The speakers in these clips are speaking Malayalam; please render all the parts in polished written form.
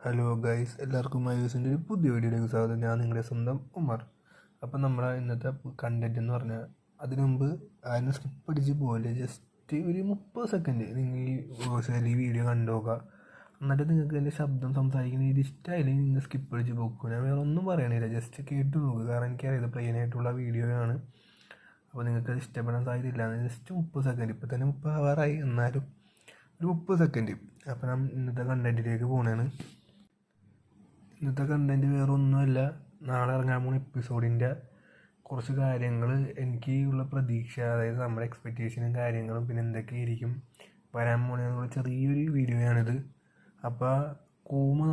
ഹലോ ഗൈസ്, എല്ലാവർക്കും മയൂസിൻ്റെ ഒരു പുതിയ വീഡിയോയിലേക്ക് സ്വാഗതം. ഞാൻ നിങ്ങളുടെ സ്വന്തം ഉമർ. അപ്പം നമ്മുടെ ഇന്നത്തെ കണ്ടൻറ്റ് എന്ന് പറഞ്ഞാൽ അതിനു മുമ്പ് ആരും സ്കിപ്പ് അടിച്ച് പോലെ ജസ്റ്റ് ഒരു 30 സെക്കൻഡ് നിങ്ങൾ ഈ വീഡിയോ കണ്ടു നോക്കുക. എന്നിട്ട് നിങ്ങൾക്ക് എൻ്റെ ശബ്ദം സംസാരിക്കുന്ന ഇത് ഇഷ്ടമായില്ലെങ്കിൽ നിങ്ങൾ സ്കിപ്പ് അടിച്ച് പോകുക. ഞാൻ വേറെ ഒന്നും പറയണില്ല, ജസ്റ്റ് കേട്ട് നോക്കുക. കാരണം എനിക്കറിയാം പ്ലെയിനായിട്ടുള്ള വീഡിയോയാണ്, അപ്പോൾ നിങ്ങൾക്ക് അത് ഇഷ്ടപ്പെടാൻ സാധ്യതയില്ല. ജസ്റ്റ് 30 സെക്കൻഡ്, ഇപ്പോൾ തന്നെ 30 ആവാറായി, എന്നാലും ഒരു 30 സെക്കൻഡ്. അപ്പോൾ ഞാൻ ഇന്നത്തെ കണ്ടൻറ്റിലേക്ക് പോകുന്നതാണ്. ഇന്നത്തെ കണ്ടൻറ്റ് വേറെ ഒന്നുമല്ല, നാളെ ഇറങ്ങാൻ പോകുന്ന എപ്പിസോഡിൻ്റെ കുറച്ച് കാര്യങ്ങൾ, എനിക്ക് ഉള്ള പ്രതീക്ഷ, അതായത് നമ്മുടെ എക്സ്പെക്റ്റേഷനും കാര്യങ്ങളും, പിന്നെ എന്തൊക്കെയായിരിക്കും വരാൻ പോകുന്നതിനുള്ള ചെറിയൊരു വീഡിയോയാണിത്. അപ്പോൾ കൂമ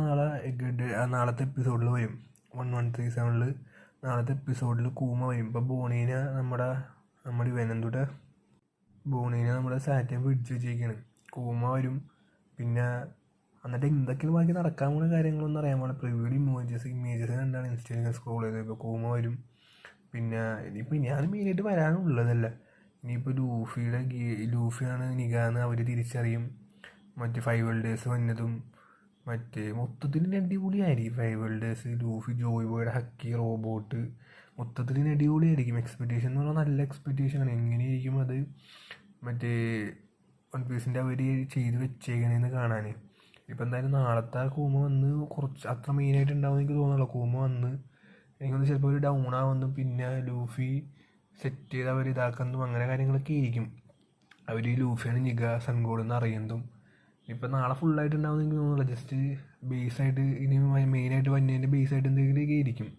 നാളത്തെ എപ്പിസോഡിൽ വരും. 1137 നാളത്തെ എപ്പിസോഡിൽ കൂമ വരും. ഇപ്പോൾ ബോണീനെ നമ്മുടെ ഇവനെന്തുടെ ബോണീനെ നമ്മുടെ സാറ്റൻ പിടിച്ച് വെച്ചിരിക്കുകയാണ്. കൂമ വരും. പിന്നെ എന്നിട്ട് എന്തൊക്കെയാണ് ബാക്കി നടക്കാൻ പോകുന്ന കാര്യങ്ങളൊന്നും അറിയാൻ പാടില്ല. പ്രിവ്യൂഡ് ഇമേജസ് കണ്ടാണ് ഇൻസ്റ്റയിൽ സ്ക്രോൾ ചെയ്തത്. ഇപ്പോൾ കൂമ വരും. പിന്നെ ഇനിയിപ്പോൾ ഞാൻ മെയിനായിട്ട് വരാനുള്ളതല്ല. ഇനിയിപ്പോൾ ലൂഫിയാണ് നിഗാന്ന് അവർ തിരിച്ചറിയും. മറ്റ് 5 എൽഡേഴ്സ് വന്നതും മൊത്തത്തിൽ അടിപൊളിയായിരിക്കും. 5 elders, Luffy, Joy ബോയുടെ Hakki, robot, മൊത്തത്തിൽ അടിപൊളിയായിരിക്കും. എക്സ്പെക്റ്റേഷൻ എന്ന് പറഞ്ഞാൽ നല്ല എക്സ്പെക്റ്റേഷനാണ്. എങ്ങനെയായിരിക്കും അത് വൺ പീസിൻ്റെ അവർ ചെയ്ത് വെച്ചേക്കണേന്ന് കാണാൻ. ഇപ്പം എന്തായാലും നാളത്തെ കൂമ വന്ന് കുറച്ച് അത്ര മെയിനായിട്ട് ഉണ്ടാവും എനിക്ക് തോന്നുന്നില്ല. കൂമ വന്ന് എനിക്കൊന്ന് ചിലപ്പോൾ ഒരു ഡൗൺ ആവുന്നു, പിന്നെ ലൂഫി സെറ്റ് ചെയ്ത് അവർ ഇതാക്കുന്നതും അങ്ങനെ കാര്യങ്ങളൊക്കെ ആയിരിക്കും. അവർ ലൂഫിയാണ് നിഗ സൺഗോഡെന്ന് അറിയുന്നതും. ഇപ്പം നാളെ ഫുള്ളായിട്ട് ഉണ്ടാവും എനിക്ക് തോന്നുന്നില്ല. ജസ്റ്റ് ബേസായിട്ട് ഇനി മെയിനായിട്ട് വന്നതിൻ്റെ ബേസായിട്ട് എന്തെങ്കിലുമൊക്കെ ആയിരിക്കും.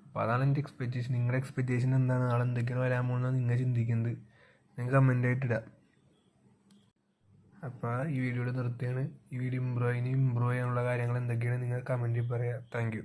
അപ്പോൾ അതാണ് എൻ്റെ എക്സ്പെക്റ്റേഷൻ. നിങ്ങളുടെ എക്സ്പെക്റ്റേഷൻ എന്താണ്? നാളെ എന്തൊക്കെയാണ് വരാൻ പോകുന്നത് നിങ്ങൾ ചിന്തിക്കുന്നത്? നിങ്ങൾ കമൻ്റായിട്ട് ഇടുക. അപ്പോൾ ഈ വീഡിയോയുടെ നിർത്തിയാണ്. ഈ വീഡിയോ ഇമ്പ്രൂവ് ചെയ്യാനുള്ള കാര്യങ്ങൾ എന്തൊക്കെയാണ് നിങ്ങൾ കമൻറ്റിൽ പറയുക. Thank you.